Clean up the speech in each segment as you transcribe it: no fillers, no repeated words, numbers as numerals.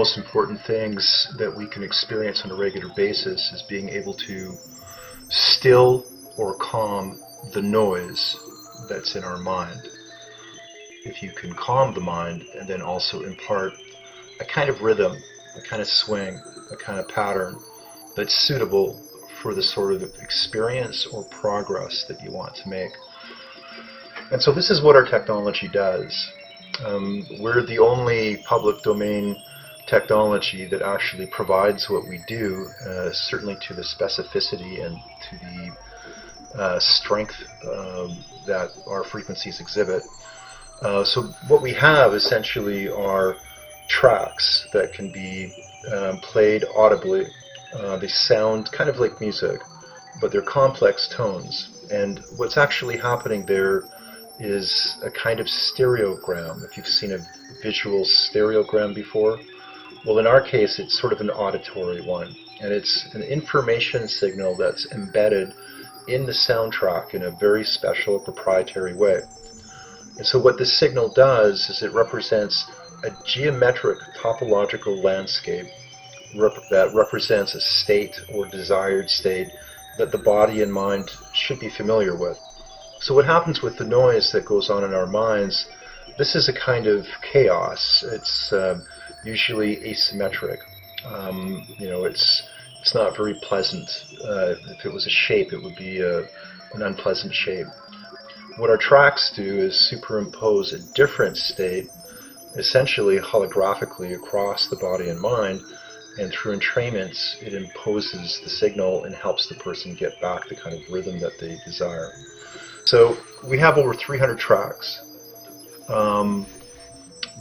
most important things that we can experience on a regular basis is being able to still or calm the noise that's in our mind. If you can calm the mind and then also impart a kind of rhythm, a kind of swing, a kind of pattern that's suitable for the sort of experience or progress that you want to make. And so this is what our technology does. We're the only public domain technology that actually provides what we do, certainly to the specificity and to the strength that our frequencies exhibit. So what we have essentially are tracks that can be played audibly. They sound kind of like music, but they're complex tones. And what's actually happening there is a kind of stereogram. If you've seen a visual stereogram before, well, in our case, it's sort of an auditory one. And it's an information signal that's embedded in the soundtrack in a very special proprietary way. And so what this signal does is it represents a geometric topological landscape that represents a state or desired state that the body and mind should be familiar with. So what happens with the noise that goes on in our minds, this is a kind of chaos. It's usually asymmetric. It's not very pleasant. If it was a shape, it would be an unpleasant shape. What our tracks do is superimpose a different state, essentially holographically across the body and mind, and through entrainments it imposes the signal and helps the person get back the kind of rhythm that they desire. So we have over 300 tracks.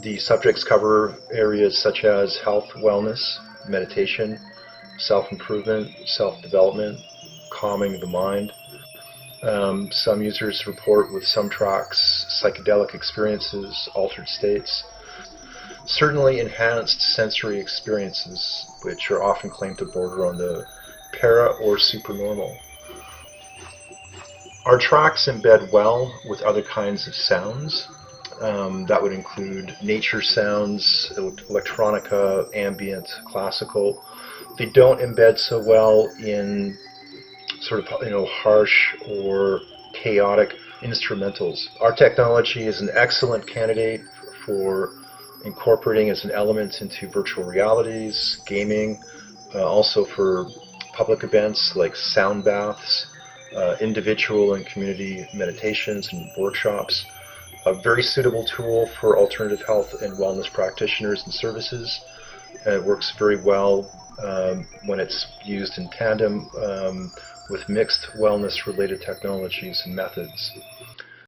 The subjects cover areas such as health, wellness, meditation, self-improvement, self-development, calming the mind. Some users report with some tracks psychedelic experiences, altered states, certainly enhanced sensory experiences, which are often claimed to border on the para or supernormal. Our tracks embed well with other kinds of sounds. That would include nature sounds, electronica, ambient, classical. They don't embed so well in sort of harsh or chaotic instrumentals. Our technology is an excellent candidate for incorporating as an element into virtual realities, gaming, also for public events like sound baths, individual and community meditations and workshops. A very suitable tool for alternative health and wellness practitioners and services. It works very well when it's used in tandem with mixed wellness-related technologies and methods.